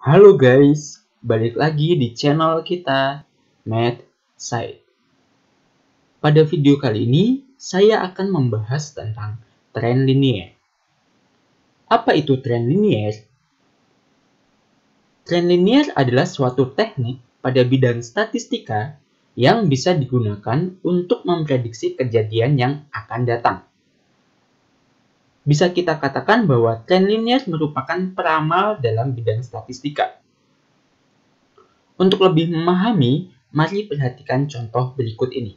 Halo guys, balik lagi di channel kita, Math Side. Pada video kali ini, saya akan membahas tentang tren linier. Apa itu tren linier? Tren linier adalah suatu teknik pada bidang statistika yang bisa digunakan untuk memprediksi kejadian yang akan datang. Bisa kita katakan bahwa tren linier merupakan peramal dalam bidang statistika. Untuk lebih memahami, mari perhatikan contoh berikut ini.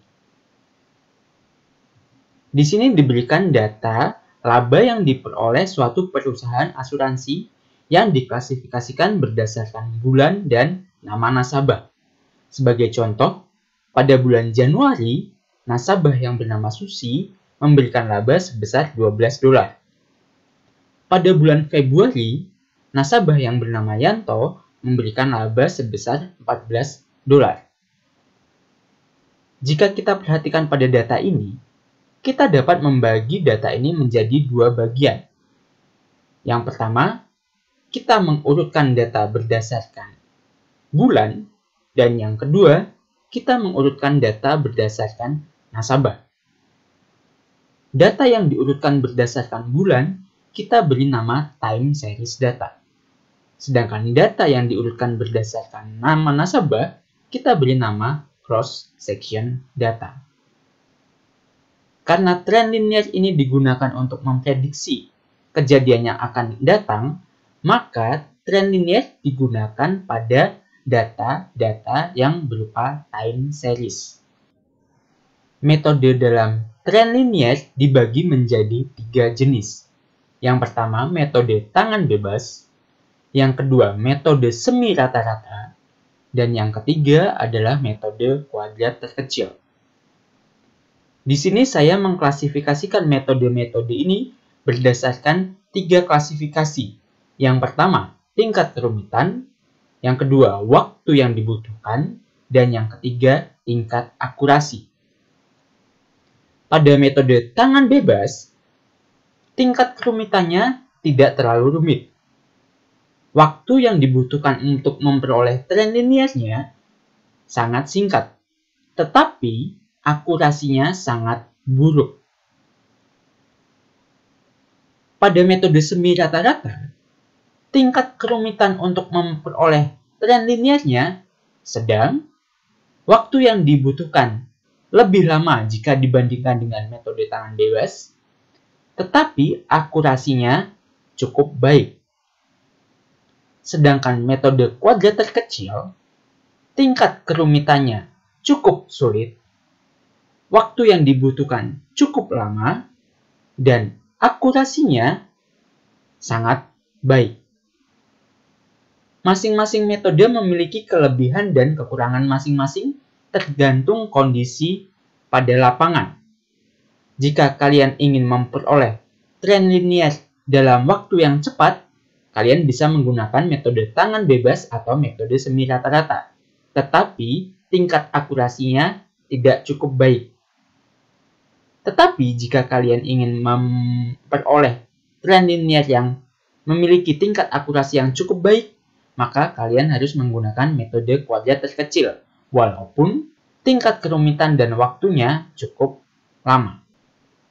Di sini diberikan data laba yang diperoleh suatu perusahaan asuransi yang diklasifikasikan berdasarkan bulan dan nama nasabah. Sebagai contoh, pada bulan Januari, nasabah yang bernama Susi memberikan laba sebesar $12. Pada bulan Februari, nasabah yang bernama Yanto memberikan laba sebesar $14. Jika kita perhatikan pada data ini, kita dapat membagi data ini menjadi dua bagian. Yang pertama, kita mengurutkan data berdasarkan bulan, dan yang kedua, kita mengurutkan data berdasarkan nasabah. Data yang diurutkan berdasarkan bulan, kita beri nama time series data. Sedangkan data yang diurutkan berdasarkan nama nasabah, kita beri nama cross-section data. Karena tren linier ini digunakan untuk memprediksi kejadian yang akan datang, maka tren linier digunakan pada data-data yang berupa time series. Metode dalam tren linier dibagi menjadi 3 jenis. Yang pertama, metode tangan bebas. Yang kedua, metode semi rata-rata. Dan yang ketiga adalah metode kuadrat terkecil. Di sini saya mengklasifikasikan metode-metode ini berdasarkan 3 klasifikasi. Yang pertama, tingkat kerumitan. Yang kedua, waktu yang dibutuhkan. Dan yang ketiga, tingkat akurasi. Pada metode tangan bebas, tingkat kerumitannya tidak terlalu rumit. Waktu yang dibutuhkan untuk memperoleh tren liniernya sangat singkat, tetapi akurasinya sangat buruk. Pada metode semi rata-rata, tingkat kerumitan untuk memperoleh tren liniernya sedang, waktu yang dibutuhkan lebih lama jika dibandingkan dengan metode tangan bebas, tetapi akurasinya cukup baik. Sedangkan metode kuadrat terkecil, tingkat kerumitannya cukup sulit, waktu yang dibutuhkan cukup lama, dan akurasinya sangat baik. Masing-masing metode memiliki kelebihan dan kekurangan masing-masing tergantung kondisi pada lapangan. Jika kalian ingin memperoleh tren linier dalam waktu yang cepat, kalian bisa menggunakan metode tangan bebas atau metode semi rata-rata. Tetapi tingkat akurasinya tidak cukup baik. Tetapi jika kalian ingin memperoleh tren linier yang memiliki tingkat akurasi yang cukup baik, maka kalian harus menggunakan metode kuadrat terkecil, walaupun tingkat kerumitan dan waktunya cukup lama.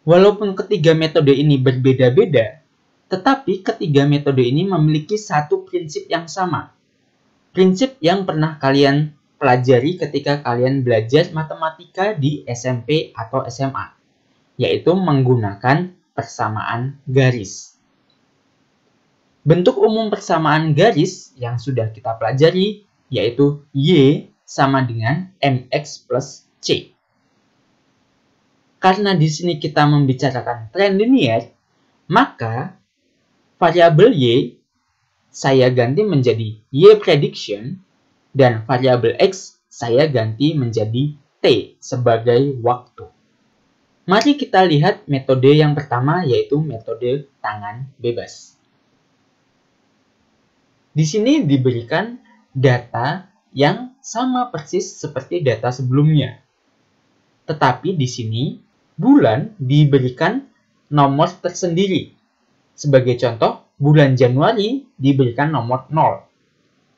Walaupun ketiga metode ini berbeda-beda, tetapi ketiga metode ini memiliki satu prinsip yang sama. Prinsip yang pernah kalian pelajari ketika kalian belajar matematika di SMP atau SMA, yaitu menggunakan persamaan garis. Bentuk umum persamaan garis yang sudah kita pelajari yaitu Y sama dengan MX plus C. Karena di sini kita membicarakan tren linier, maka variabel Y saya ganti menjadi Y prediction dan variabel X saya ganti menjadi T sebagai waktu. Mari kita lihat metode yang pertama yaitu metode tangan bebas. Di sini diberikan data yang sama persis seperti data sebelumnya. Tetapi di sini bulan diberikan nomor tersendiri. Sebagai contoh, bulan Januari diberikan nomor 0.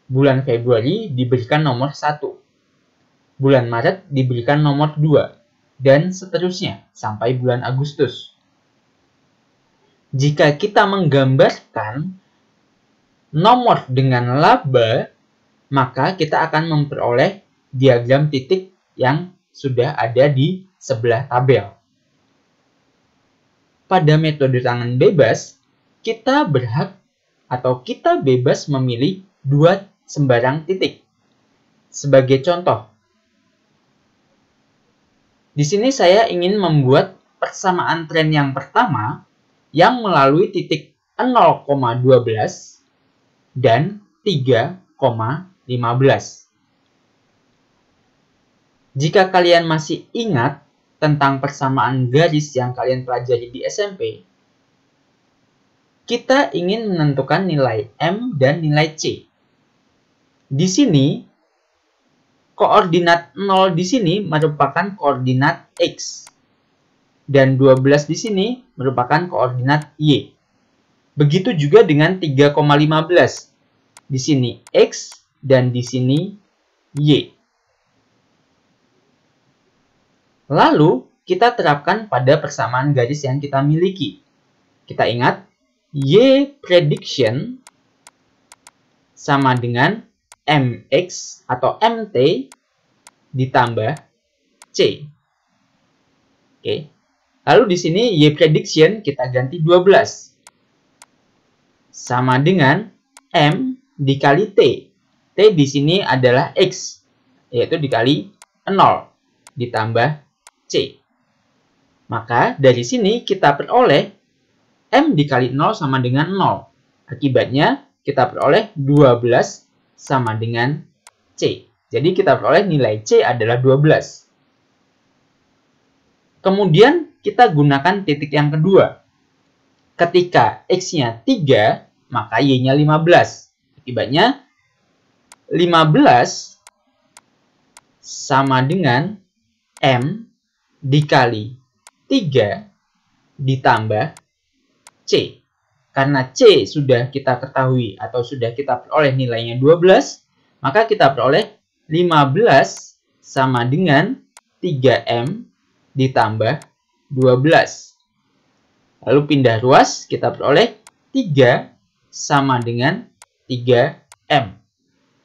Bulan Februari diberikan nomor 1. Bulan Maret diberikan nomor 2. Dan seterusnya sampai bulan Agustus. Jika kita menggambarkan nomor dengan laba, maka kita akan memperoleh diagram titik yang sudah ada di sebelah tabel. Pada metode tangan bebas, kita berhak atau kita bebas memilih 2 sembarang titik. Sebagai contoh, di sini saya ingin membuat persamaan tren yang pertama yang melalui titik 0,12 dan 3,15. Jika kalian masih ingat tentang persamaan garis yang kalian pelajari di SMP, kita ingin menentukan nilai M dan nilai C. Di sini, koordinat 0 di sini merupakan koordinat X. Dan 12 di sini merupakan koordinat Y. Begitu juga dengan 3,15. Di sini X dan di sini Y. Lalu, kita terapkan pada persamaan garis yang kita miliki. Kita ingat, Y prediction sama dengan MX atau MT ditambah C. Oke. Lalu di sini Y prediction kita ganti 12. Sama dengan M dikali T. T di sini adalah X, yaitu dikali 0 ditambah C. Maka dari sini kita peroleh M dikali 0 sama dengan 0. Akibatnya kita peroleh 12 sama dengan C. Jadi kita peroleh nilai C adalah 12. Kemudian kita gunakan titik yang kedua. Ketika X-nya 3, maka Y-nya 15. Akibatnya 15 sama dengan M dikali 3 ditambah C. Karena C sudah kita ketahui atau sudah kita peroleh nilainya 12, maka kita peroleh 15 sama dengan 3M ditambah 12. Lalu pindah ruas, kita peroleh 3 sama dengan 3M.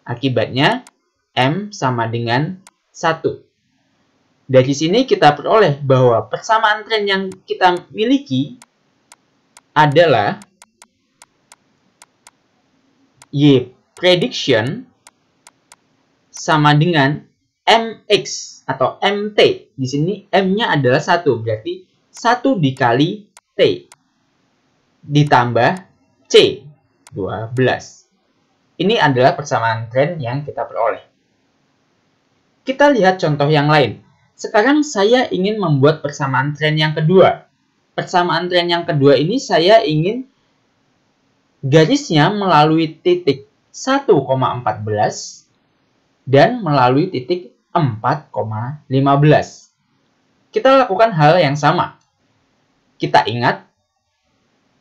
Akibatnya M sama dengan 1. Dari sini kita peroleh bahwa persamaan tren yang kita miliki adalah Y prediction sama dengan MX atau MT. Di sini M-nya adalah 1, berarti 1 dikali T ditambah C, 12. Ini adalah persamaan tren yang kita peroleh. Kita lihat contoh yang lain. Sekarang saya ingin membuat persamaan tren yang kedua. Persamaan tren yang kedua ini saya ingin garisnya melalui titik 1,14 dan melalui titik 4,15. Kita lakukan hal yang sama. Kita ingat,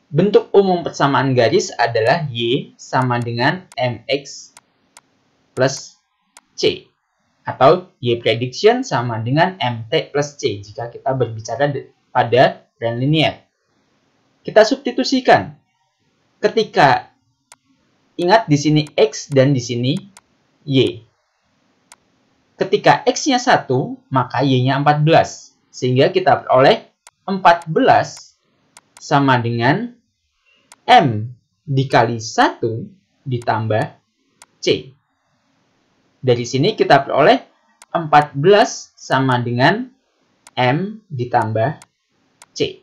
bentuk umum persamaan garis adalah Y sama dengan MX plus C. Atau Y prediction sama dengan MT plus C jika kita berbicara pada tren linier. Kita substitusikan. Ketika ingat di sini X dan di sini Y. Ketika X-nya 1, maka Y-nya 14. Sehingga kita peroleh 14 sama dengan M dikali 1 ditambah C. Dari sini kita peroleh 14 sama dengan M ditambah C.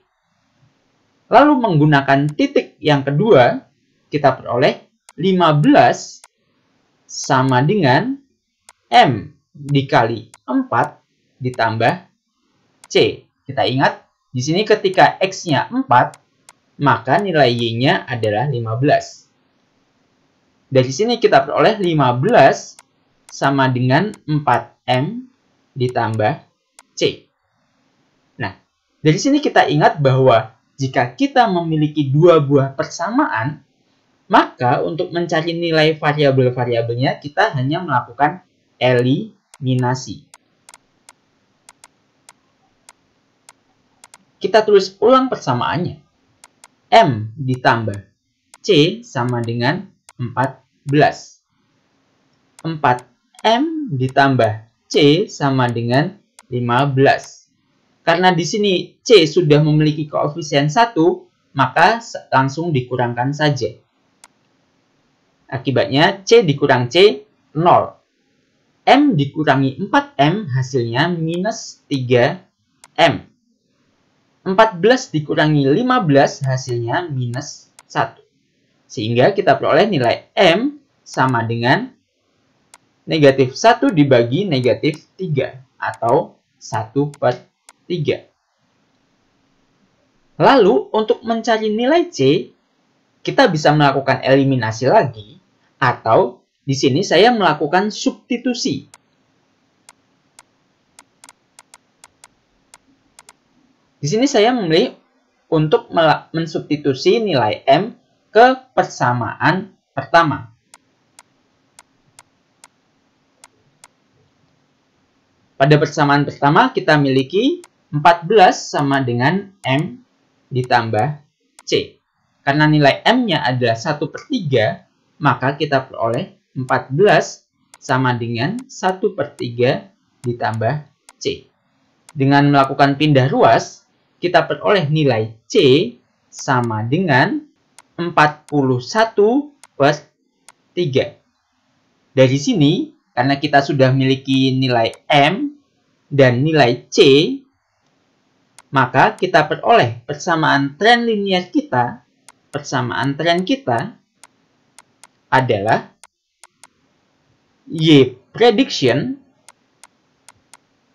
Lalu menggunakan titik yang kedua, kita peroleh 15 sama dengan M dikali 4 ditambah C. Kita ingat, di sini ketika X-nya 4, maka nilai Y-nya adalah 15. Dari sini kita peroleh 15 sama dengan 4M ditambah C. Nah, dari sini kita ingat bahwa jika kita memiliki dua buah persamaan, Maka untuk mencari nilai variabel-variabelnya kita hanya melakukan eliminasi. Kita tulis ulang persamaannya. M ditambah C sama dengan 14. 4M ditambah C sama dengan 15. Karena di sini C sudah memiliki koefisien 1, maka langsung dikurangkan saja. Akibatnya C dikurang C, 0. M dikurangi 4M hasilnya minus 3M. 14 dikurangi 15 hasilnya minus 1. Sehingga kita peroleh nilai M sama dengan negatif 1 dibagi negatif 3 atau 1/3. Lalu untuk mencari nilai C, kita bisa melakukan eliminasi lagi, atau di sini saya melakukan substitusi. Di sini saya memilih untuk mensubstitusi nilai M ke persamaan pertama. Pada persamaan pertama kita miliki 14 sama dengan M ditambah C. Karena nilai M-nya adalah 1/3, maka kita peroleh 14 sama dengan 1/3 ditambah C. Dengan melakukan pindah ruas, kita peroleh nilai C sama dengan 41/3. Dari sini, karena kita sudah memiliki nilai M dan nilai C, maka kita peroleh persamaan tren linier kita. Persamaan tren kita adalah Y prediction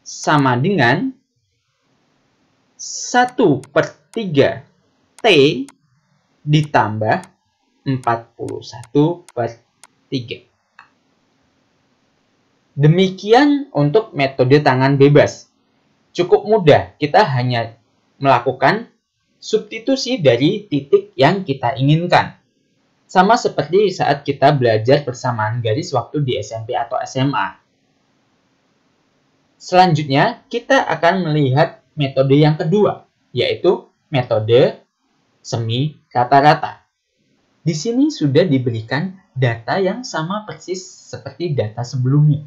sama dengan 1/3 T ditambah 41/3. Demikian untuk metode tangan bebas. Cukup mudah, kita hanya melakukan substitusi dari titik yang kita inginkan. Sama seperti saat kita belajar persamaan garis waktu di SMP atau SMA. Selanjutnya, kita akan melihat metode yang kedua, yaitu metode semi rata-rata. Di sini sudah diberikan data yang sama persis seperti data sebelumnya.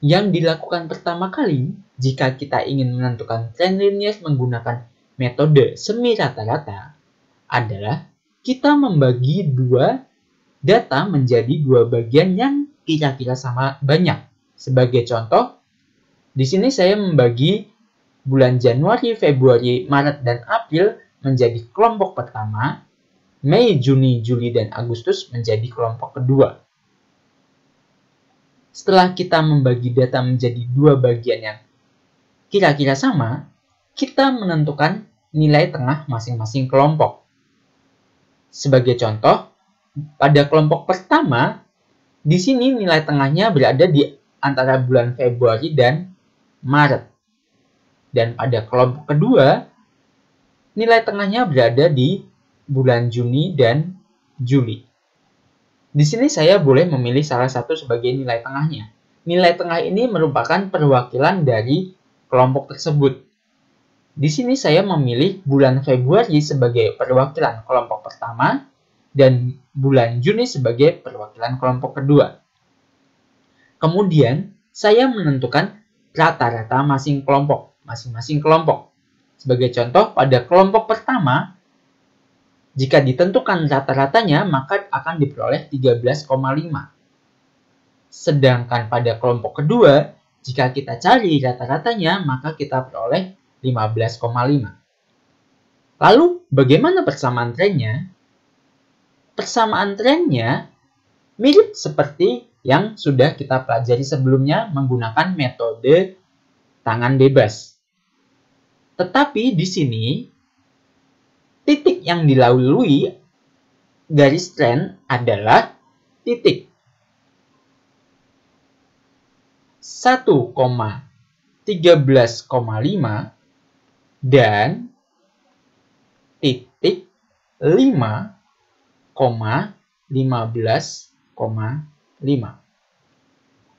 Yang dilakukan pertama kali jika kita ingin menentukan tren linier menggunakan metode semi rata-rata adalah kita membagi dua data menjadi dua bagian yang kira-kira sama banyak. Sebagai contoh, di sini saya membagi bulan Januari, Februari, Maret, dan April menjadi kelompok pertama, Mei, Juni, Juli, dan Agustus menjadi kelompok kedua. Setelah kita membagi data menjadi dua bagian yang kira-kira sama, kita menentukan nilai tengah masing-masing kelompok. Sebagai contoh, pada kelompok pertama, di sini nilai tengahnya berada di antara bulan Februari dan Maret. Dan pada kelompok kedua, nilai tengahnya berada di bulan Juni dan Juli. Di sini saya boleh memilih salah satu sebagai nilai tengahnya. Nilai tengah ini merupakan perwakilan dari kelompok tersebut. Di sini saya memilih bulan Februari sebagai perwakilan kelompok pertama dan bulan Juni sebagai perwakilan kelompok kedua. Kemudian, saya menentukan rata-rata masing-masing kelompok. Sebagai contoh, pada kelompok pertama, jika ditentukan rata-ratanya, maka akan diperoleh 13,5. Sedangkan pada kelompok kedua, jika kita cari rata-ratanya, maka kita peroleh 15,5. Lalu, bagaimana persamaan trennya? Persamaan trennya mirip seperti yang sudah kita pelajari sebelumnya menggunakan metode tangan bebas. Tetapi di sini, titik yang dilalui garis tren adalah titik 1,13,5 dan titik 5,5. 15,5.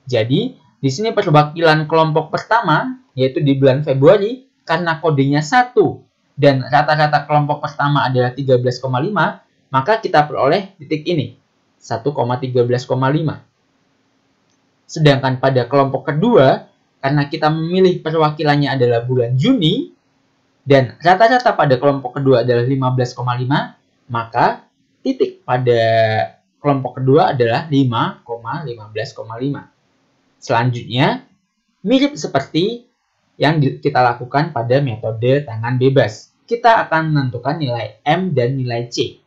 Jadi, di sini perwakilan kelompok pertama, yaitu di bulan Februari, karena kodenya 1 dan rata-rata kelompok pertama adalah 13,5, maka kita peroleh titik ini, 1,13,5. Sedangkan pada kelompok kedua, karena kita memilih perwakilannya adalah bulan Juni, dan rata-rata pada kelompok kedua adalah 15,5, maka titik pada kelompok kedua adalah 5,15,5. Selanjutnya, mirip seperti yang kita lakukan pada metode tangan bebas. Kita akan menentukan nilai M dan nilai C.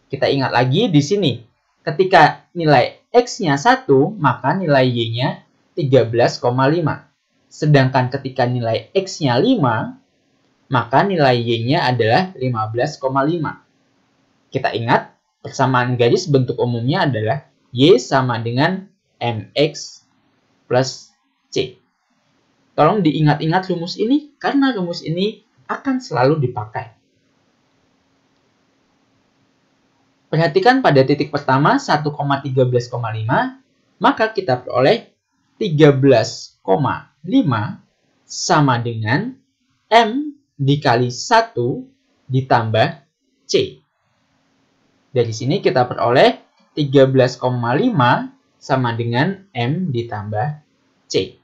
Kita ingat lagi di sini, ketika nilai X-nya 1, maka nilai Y-nya 13,5. Sedangkan ketika nilai X-nya 5, maka nilai Y-nya adalah 15,5. Kita ingat, persamaan garis bentuk umumnya adalah Y sama dengan MX plus C. Tolong diingat-ingat rumus ini, karena rumus ini akan selalu dipakai. Perhatikan pada titik pertama 1,13,5, maka kita peroleh 13,5 sama dengan M dikali 1 ditambah C. Dari sini kita peroleh 13,5 sama dengan M ditambah C.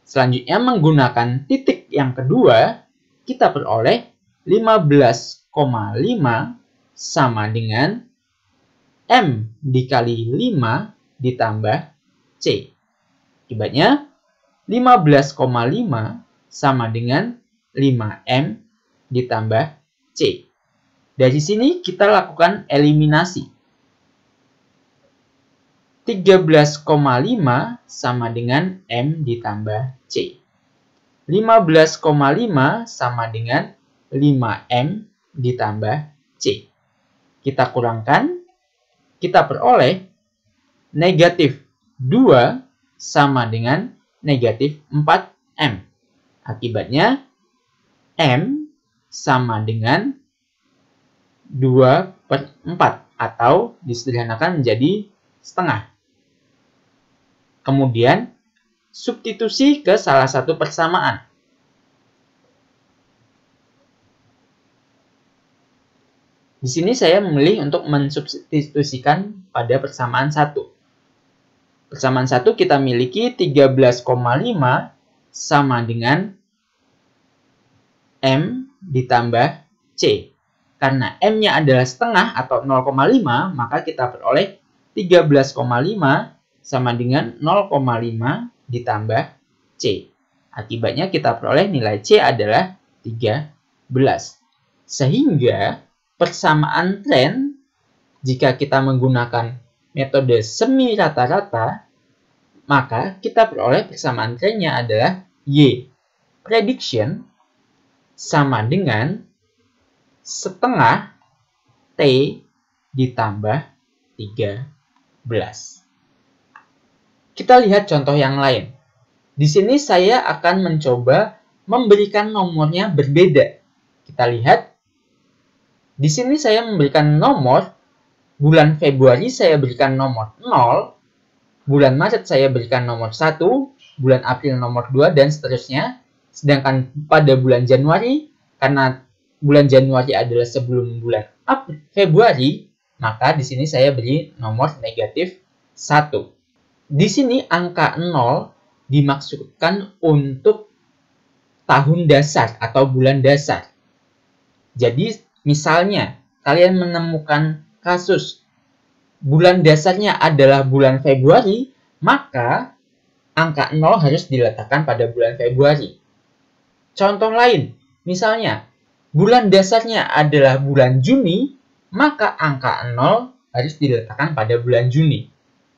Selanjutnya menggunakan titik yang kedua, kita peroleh 15,5 sama dengan M dikali 5 ditambah C. Akibatnya 15,5 sama dengan 5M ditambah C. Dari sini kita lakukan eliminasi. 13,5 sama dengan M ditambah C. 15,5 sama dengan 5M ditambah C. Kita kurangkan, kita peroleh negatif 2 sama dengan negatif 4M. Akibatnya M sama dengan 2/4 atau disederhanakan menjadi setengah. Kemudian, substitusi ke salah satu persamaan. Di sini saya memilih untuk mensubstitusikan pada persamaan 1. Persamaan 1 kita miliki 13,5 sama dengan M ditambah C. Karena M-nya adalah setengah atau 0,5, maka kita peroleh 13,5 sama dengan 0,5 ditambah C. Akibatnya kita peroleh nilai C adalah 13. Sehingga persamaan tren, jika kita menggunakan metode semi rata-rata, maka kita peroleh persamaan trennya adalah Y prediction sama dengan setengah T ditambah 13. Kita lihat contoh yang lain. Di sini saya akan mencoba memberikan nomornya berbeda. Kita lihat. Di sini saya memberikan nomor. Bulan Februari saya berikan nomor 0. Bulan Maret saya berikan nomor 1. Bulan April nomor 2 dan seterusnya. Sedangkan pada bulan Januari, karena bulan Januari adalah sebelum bulan Februari, maka di sini saya beri nomor negatif 1. Di sini angka 0 dimaksudkan untuk tahun dasar atau bulan dasar. Jadi, misalnya, kalian menemukan kasus bulan dasarnya adalah bulan Februari, maka angka 0 harus diletakkan pada bulan Februari. Contoh lain, misalnya, bulan dasarnya adalah bulan Juni, maka angka 0 harus diletakkan pada bulan Juni.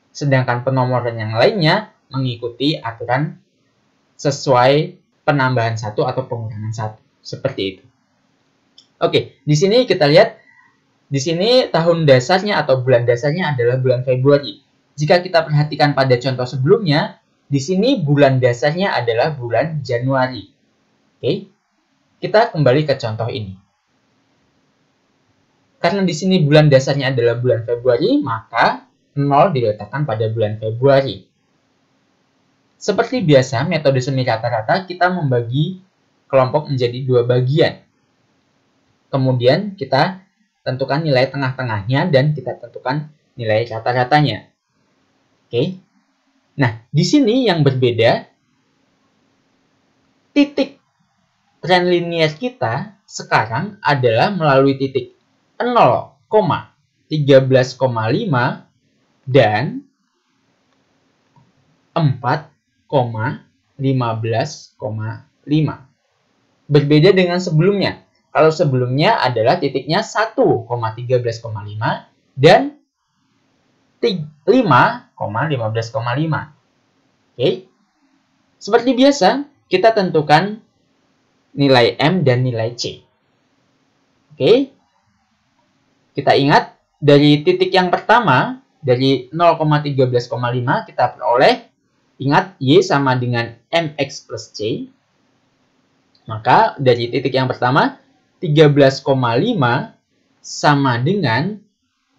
Sedangkan penomoran yang lainnya mengikuti aturan sesuai penambahan 1 atau pengurangan 1. Seperti itu. Oke, di sini kita lihat, di sini tahun dasarnya atau bulan dasarnya adalah bulan Februari. Jika kita perhatikan pada contoh sebelumnya, di sini bulan dasarnya adalah bulan Januari. Oke, kita kembali ke contoh ini. Karena di sini bulan dasarnya adalah bulan Februari, maka 0 diletakkan pada bulan Februari. Seperti biasa, metode semi rata-rata kita membagi kelompok menjadi dua bagian. Kemudian kita tentukan nilai tengah-tengahnya dan kita tentukan nilai rata-ratanya. Oke. Nah, di sini yang berbeda, titik tren linier kita sekarang adalah melalui titik 0,13,5 dan 4,15,5. Berbeda dengan sebelumnya. Kalau sebelumnya adalah titiknya 1,13,5 dan 5,15,5. Oke. Seperti biasa, kita tentukan nilai M dan nilai C. Oke. Kita ingat dari titik yang pertama, dari 0,13,5 kita peroleh, ingat Y sama dengan MX plus C. Maka dari titik yang pertama, 13,5 sama dengan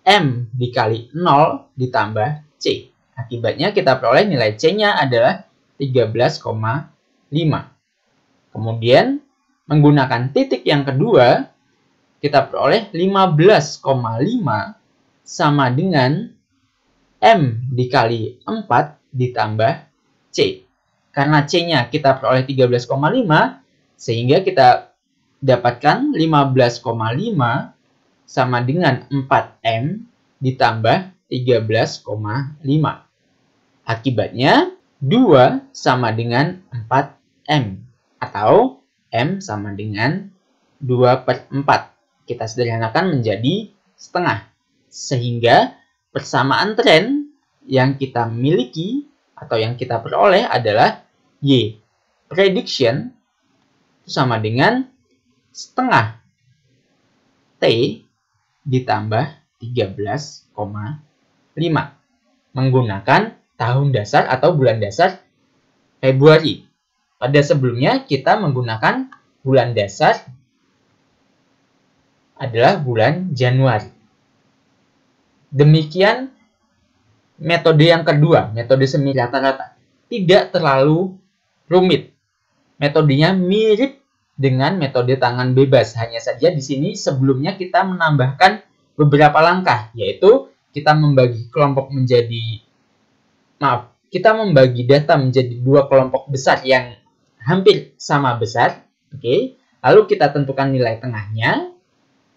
M dikali 0 ditambah C. Akibatnya kita peroleh nilai C-nya adalah 13,5. Kemudian, menggunakan titik yang kedua, kita peroleh 15,5 sama dengan M dikali 4 ditambah C. Karena C-nya kita peroleh 13,5, sehingga kita dapatkan 15,5 sama dengan 4M ditambah 13,5. Akibatnya, 2 sama dengan 4M. Atau M sama dengan 2/4. Kita sederhanakan menjadi setengah. Sehingga persamaan tren yang kita miliki atau yang kita peroleh adalah Y prediction sama dengan setengah T ditambah 13,5 menggunakan tahun dasar atau bulan dasar Februari. Pada sebelumnya kita menggunakan bulan dasar adalah bulan Januari. Demikian metode yang kedua, metode semi rata-rata. Tidak terlalu rumit. Metodenya mirip dengan metode tangan bebas. Hanya saja di sini sebelumnya kita menambahkan beberapa langkah, yaitu kita membagi kelompok menjadi, kita membagi data menjadi dua kelompok besar yang hampir sama besar. Oke. Lalu kita tentukan nilai tengahnya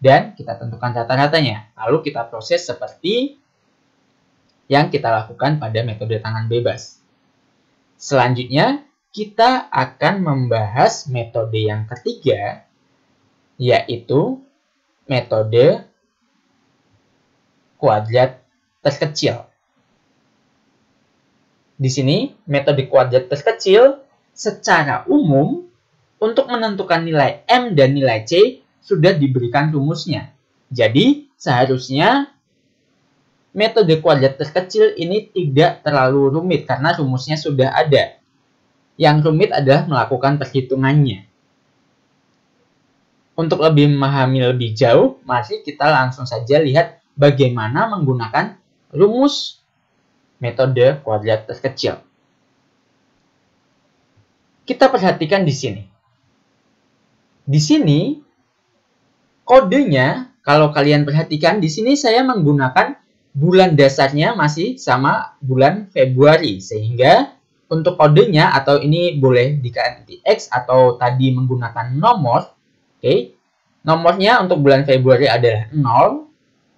dan kita tentukan rata-ratanya. Lalu kita proses seperti yang kita lakukan pada metode tangan bebas. Selanjutnya, kita akan membahas metode yang ketiga, yaitu metode kuadrat terkecil. Di sini, metode kuadrat terkecil secara umum untuk menentukan nilai M dan nilai C sudah diberikan rumusnya. Jadi, seharusnya metode kuadrat terkecil ini tidak terlalu rumit karena rumusnya sudah ada. Yang rumit adalah melakukan perhitungannya. Untuk lebih memahami lebih jauh, mari kita langsung saja lihat bagaimana menggunakan rumus metode kuadrat terkecil. Kita perhatikan di sini. Di sini, kodenya, kalau kalian perhatikan, di sini saya menggunakan bulan dasarnya masih sama bulan Februari. Sehingga untuk kodenya, atau ini boleh diganti X atau tadi menggunakan nomor. Oke. Nomornya untuk bulan Februari adalah 0,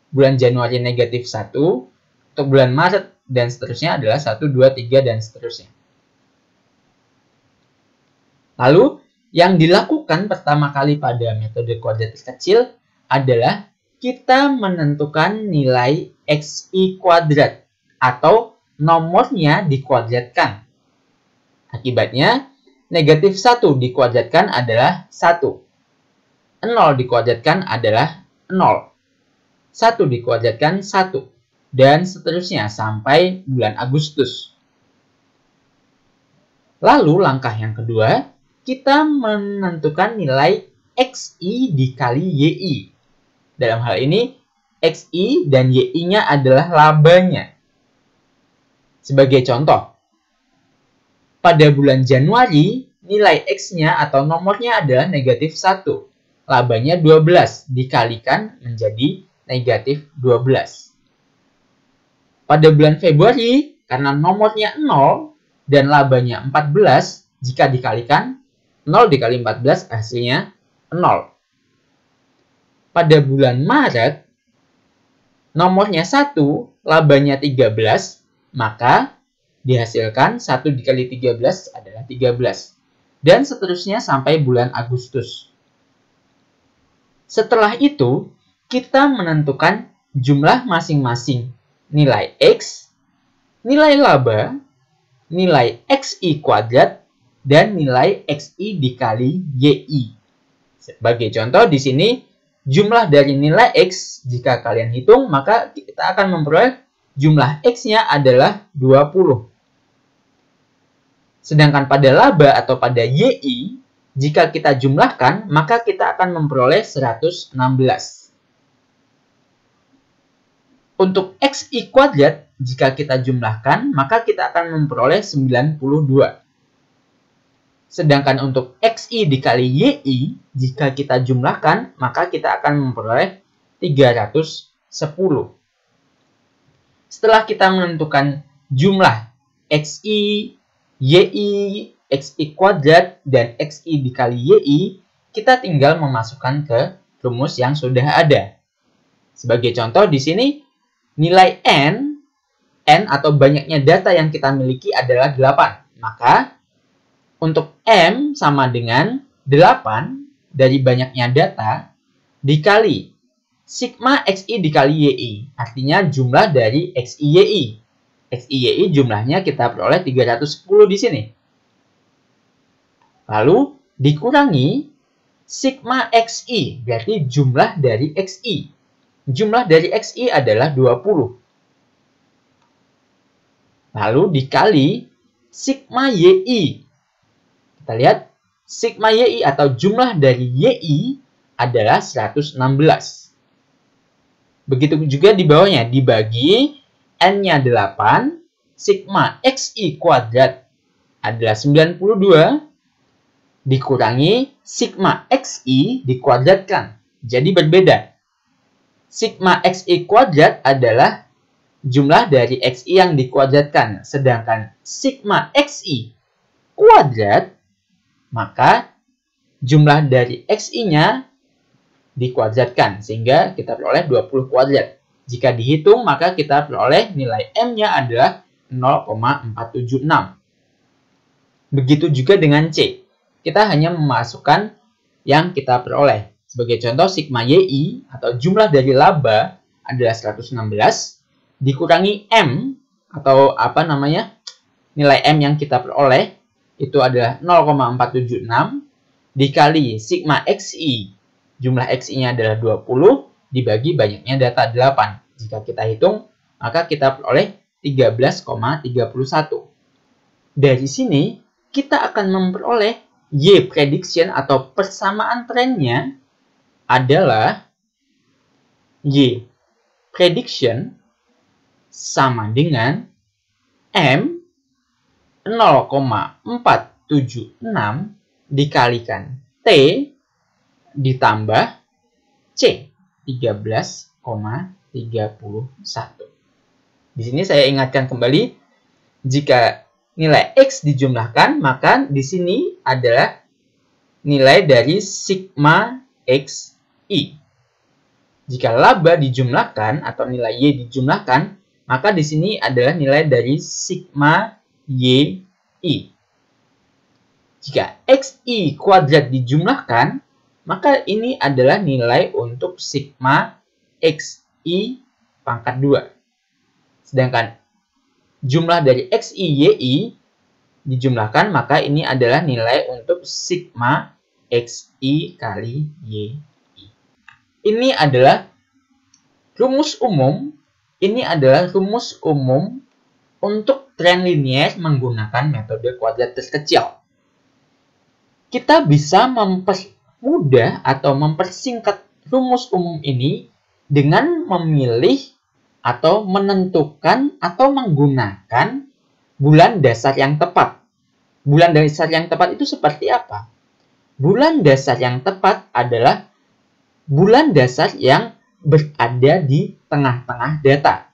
bulan Januari negatif 1, untuk bulan Maret dan seterusnya adalah 1, 2, 3, dan seterusnya. Lalu, yang dilakukan pertama kali pada metode kuadrat kecil adalah kita menentukan nilai XI kuadrat atau nomornya dikuadratkan. Akibatnya, negatif 1 dikuadratkan adalah 1. 0 dikuadratkan adalah 0. 1 dikuadratkan 1. Dan seterusnya sampai bulan Agustus. Lalu langkah yang kedua, kita menentukan nilai XI dikali YI. Dalam hal ini, XI dan YI-nya adalah labanya. Sebagai contoh, pada bulan Januari, nilai X-nya atau nomornya adalah negatif 1. Labanya 12 dikalikan menjadi negatif 12. Pada bulan Februari, karena nomornya 0 dan labanya 14, jika dikalikan, 0 dikali 14 hasilnya 0. Pada bulan Maret, nomornya 1, labanya 13, maka dihasilkan 1 dikali 13 adalah 13. Dan seterusnya sampai bulan Agustus. Setelah itu, kita menentukan jumlah masing-masing nilai X, nilai laba, nilai XI kuadrat, dan nilai XI dikali YI. Sebagai contoh di sini, jumlah dari nilai X, jika kalian hitung, maka kita akan memperoleh jumlah X-nya adalah 20. Sedangkan pada laba atau pada YI, jika kita jumlahkan, maka kita akan memperoleh 116. Untuk XI kuadrat, jika kita jumlahkan, maka kita akan memperoleh 92. Sedangkan untuk XI dikali YI, jika kita jumlahkan, maka kita akan memperoleh 310. Setelah kita menentukan jumlah XI, YI, XI kuadrat, dan XI dikali YI, kita tinggal memasukkan ke rumus yang sudah ada. Sebagai contoh di sini, nilai N atau banyaknya data yang kita miliki adalah 8. Maka, untuk M sama dengan 8 dari banyaknya data dikali sigma XI dikali YI. Artinya jumlah dari XI YI. XI YI jumlahnya kita peroleh 310 di sini. Lalu dikurangi sigma XI, berarti jumlah dari XI. Jumlah dari XI adalah 20. Lalu dikali sigma YI. Kita lihat, sigma YI atau jumlah dari YI adalah 116. Begitu juga di bawahnya, dibagi N-nya 8, sigma XI kuadrat adalah 92, dikurangi sigma XI dikuadratkan. Jadi berbeda. Sigma XI kuadrat adalah jumlah dari XI yang dikuadratkan. Sedangkan sigma XI kuadrat, maka jumlah dari XI-nya dikuadratkan. Sehingga kita peroleh 20 kuadrat. Jika dihitung, maka kita peroleh nilai M-nya adalah 0,476. Begitu juga dengan C. Kita hanya memasukkan yang kita peroleh. Sebagai contoh, sigma YI atau jumlah dari laba adalah 116 dikurangi M atau nilai M yang kita peroleh itu adalah 0,476 dikali sigma XI. Jumlah XI-nya adalah 20 dibagi banyaknya data 8. Jika kita hitung, maka kita peroleh 13,31. Dari sini, kita akan memperoleh Y prediction atau persamaan trennya adalah Y prediction sama dengan M 0,476 dikalikan T ditambah C 13,31. Di sini saya ingatkan kembali, jika nilai X dijumlahkan, maka di sini adalah nilai dari sigma XI. Jika laba dijumlahkan atau nilai Y dijumlahkan, maka di sini adalah nilai dari sigma YI. Jika XI kuadrat dijumlahkan, maka ini adalah nilai untuk sigma XI pangkat 2. Sedangkan jumlah dari XI YI dijumlahkan, maka ini adalah nilai untuk sigma XI kali YI. Ini adalah rumus umum. Ini adalah rumus umum untuk tren linier menggunakan metode kuadrat terkecil. Kita bisa mempermudah atau mempersingkat rumus umum ini dengan memilih atau menentukan atau menggunakan bulan dasar yang tepat. Bulan dasar yang tepat itu seperti apa? Bulan dasar yang tepat adalah bulan dasar yang berada di tengah-tengah data.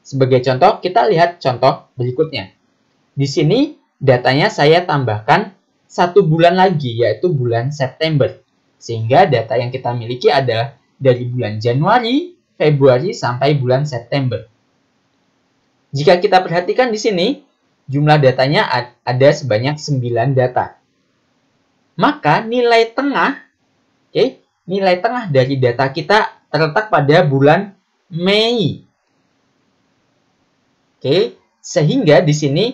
Sebagai contoh, kita lihat contoh berikutnya. Di sini datanya saya tambahkan 1 bulan lagi, yaitu bulan September. Sehingga data yang kita miliki adalah dari bulan Januari, Februari, sampai bulan September. Jika kita perhatikan di sini, jumlah datanya ada sebanyak 9 data. Maka nilai tengah, nilai tengah dari data kita terletak pada bulan Mei. Sehingga di sini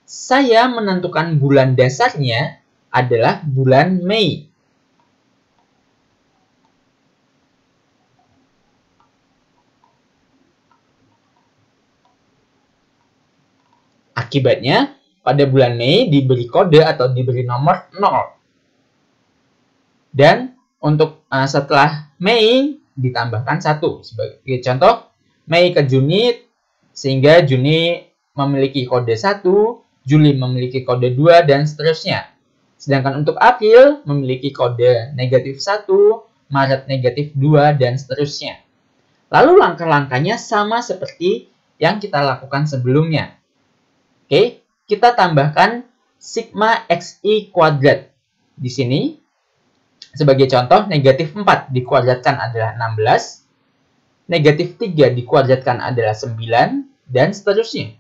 saya menentukan bulan dasarnya adalah bulan Mei. Akibatnya, pada bulan Mei diberi kode atau diberi nomor 0. Dan untuk setelah Mei ditambahkan 1. Sebagai contoh, Mei ke Juni, sehingga Juni memiliki kode 1, Juli memiliki kode 2, dan seterusnya. Sedangkan untuk April memiliki kode negatif 1, Maret negatif 2, dan seterusnya. Lalu langkah-langkahnya sama seperti yang kita lakukan sebelumnya. Kita tambahkan sigma XI kuadrat. Di sini, sebagai contoh, negatif 4 dikuadratkan adalah 16, negatif 3 dikuadratkan adalah 9, dan seterusnya.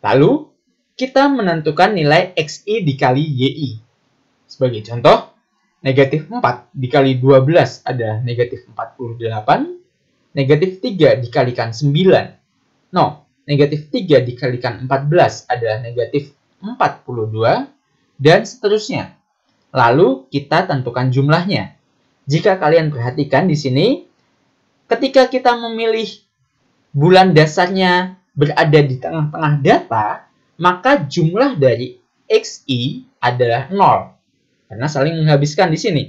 Lalu, kita menentukan nilai XI dikali YI. Sebagai contoh, negatif 4 dikali 12 adalah negatif 48, negatif 3 dikalikan 9. Negatif 3 dikalikan 14 adalah negatif 42, dan seterusnya. Lalu kita tentukan jumlahnya. Jika kalian perhatikan di sini, ketika kita memilih bulan dasarnya berada di tengah-tengah data, maka jumlah dari XI adalah 0. Karena saling menghabiskan di sini.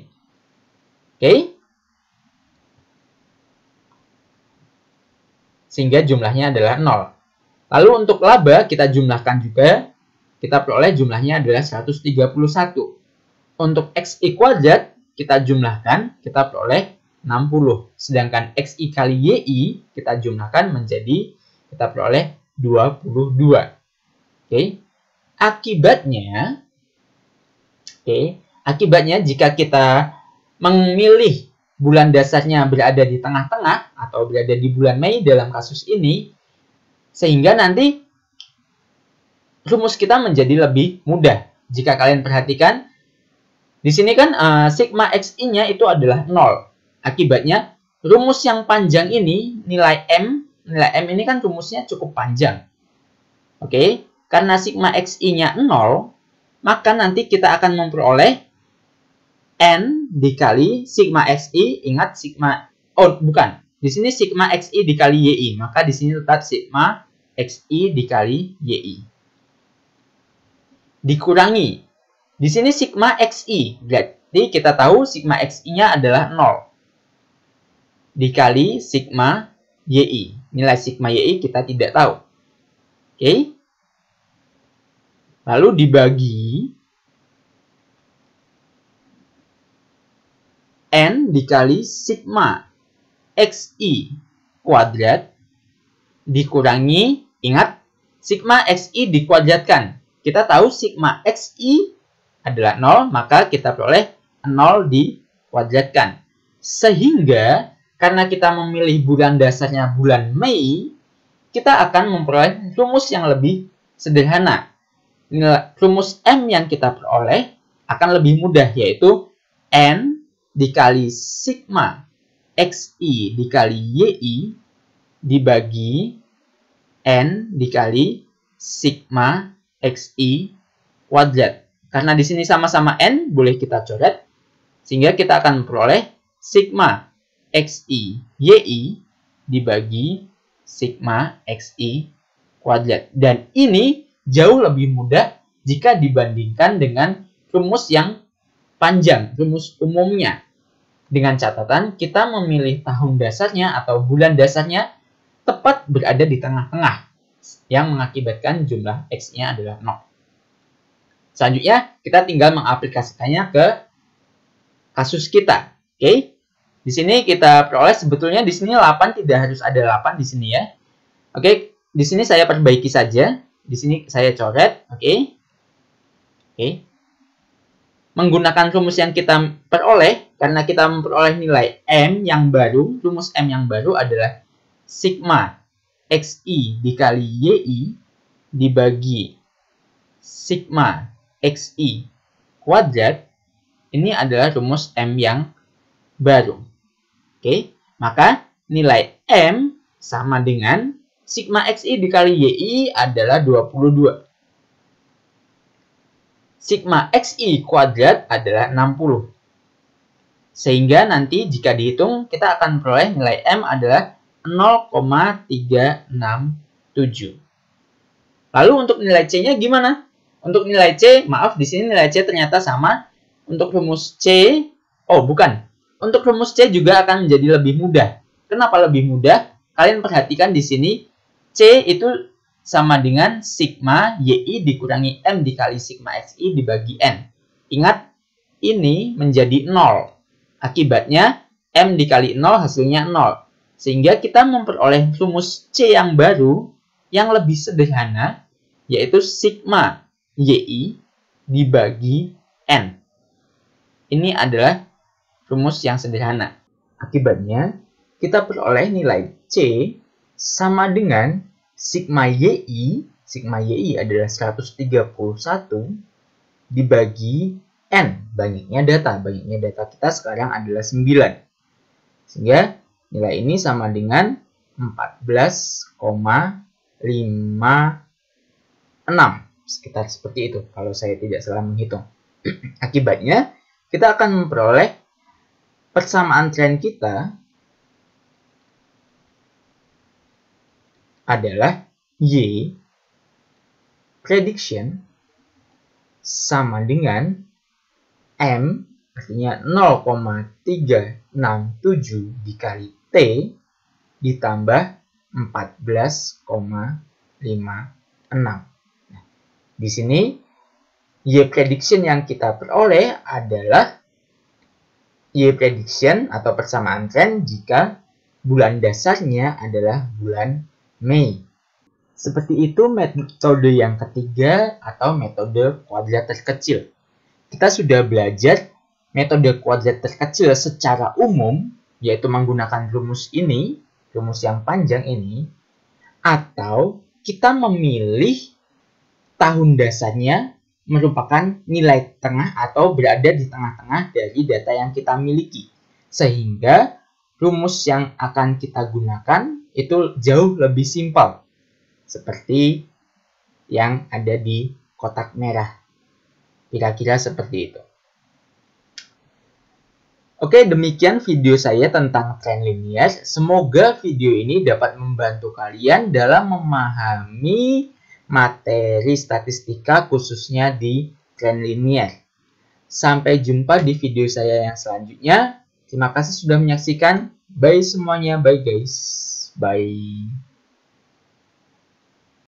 Sehingga jumlahnya adalah 0. Lalu untuk laba kita jumlahkan juga. Kita peroleh jumlahnya adalah 131. Untuk XI kuadrat kita jumlahkan, kita peroleh 60. Sedangkan XI kali YI kita jumlahkan menjadi, kita peroleh 22. Akibatnya jika kita memilih bulan dasarnya berada di tengah-tengah atau berada di bulan Mei dalam kasus ini, sehingga nanti rumus kita menjadi lebih mudah. Jika kalian perhatikan, di sini kan sigma XI-nya itu adalah 0. Akibatnya, rumus yang panjang ini, nilai M ini kan rumusnya cukup panjang. Karena sigma XI-nya 0, maka nanti kita akan memperoleh N dikali sigma XI. Ingat sigma, di sini sigma XI dikali YI. Maka di sini tetap sigma XI dikali YI. Dikurangi. Di sini sigma XI, berarti kita tahu sigma XI-nya adalah 0. Dikali sigma YI. Nilai sigma YI kita tidak tahu. Lalu dibagi N dikali sigma XI kuadrat dikurangi, ingat, sigma XI dikuadratkan. Kita tahu sigma XI adalah 0, maka kita peroleh 0 dikuadratkan. Sehingga, karena kita memilih bulan dasarnya bulan Mei, kita akan memperoleh rumus yang lebih sederhana. Rumus M yang kita peroleh akan lebih mudah, yaitu N dikali sigma XI dikali YI dibagi N dikali sigma XI kuadrat. Karena di sini sama-sama N, boleh kita coret. Sehingga kita akan memperoleh sigma XI YI dibagi sigma XI kuadrat. Dan ini jauh lebih mudah jika dibandingkan dengan rumus yang panjang, rumus umumnya. Dengan catatan kita memilih tahun dasarnya atau bulan dasarnya tepat berada di tengah-tengah yang mengakibatkan jumlah X-nya adalah 0. Selanjutnya kita tinggal mengaplikasikannya ke kasus kita. Oke. Di sini kita peroleh sebetulnya di sini 8 tidak harus ada 8 di sini ya. Oke, di sini saya perbaiki saja. Di sini saya coret, oke. Oke. Menggunakan rumus yang kita peroleh, karena kita memperoleh nilai M yang baru, rumus M yang baru adalah sigma XI dikali YI dibagi sigma XI kuadrat. Ini adalah rumus M yang baru. Oke, maka nilai M sama dengan sigma XI dikali YI adalah 22. Sigma XI kuadrat adalah 60. Sehingga nanti jika dihitung, kita akan peroleh nilai M adalah 0,367. Lalu untuk nilai C-nya gimana? Untuk nilai C, maaf di sini nilai C ternyata sama. Untuk rumus C, oh bukan. Untuk rumus C juga akan menjadi lebih mudah. Kenapa lebih mudah? Kalian perhatikan di sini, C itu sama dengan sigma YI dikurangi M dikali sigma XI dibagi N. Ingat, ini menjadi 0. Akibatnya, M dikali 0 hasilnya 0. Sehingga kita memperoleh rumus C yang baru, yang lebih sederhana, yaitu sigma YI dibagi N. Ini adalah rumus yang sederhana. Akibatnya, kita peroleh nilai C sama dengan sigma YI adalah 131 dibagi N, banyaknya data kita sekarang adalah 9. Sehingga nilai ini sama dengan 14,56. Sekitar seperti itu kalau saya tidak salah menghitung. Akibatnya, kita akan memperoleh persamaan tren kita adalah Y prediction sama dengan M, artinya 0,367 dikali T ditambah 14,56. Nah, di sini Y prediction yang kita peroleh adalah Y prediction atau persamaan tren jika bulan dasarnya adalah bulan Mei. Seperti itu metode yang ketiga atau metode kuadrat terkecil. Kita sudah belajar metode kuadrat terkecil secara umum, yaitu menggunakan rumus ini, rumus yang panjang ini, atau kita memilih tahun dasarnya merupakan nilai tengah atau berada di tengah-tengah dari data yang kita miliki. Sehingga rumus yang akan kita gunakan itu jauh lebih simpel. Seperti yang ada di kotak merah. Kira-kira seperti itu. Oke, demikian video saya tentang tren linier. Semoga video ini dapat membantu kalian dalam memahami materi statistika khususnya di tren linier. Sampai jumpa di video saya yang selanjutnya. Terima kasih sudah menyaksikan. Bye semuanya. Bye guys. Bye.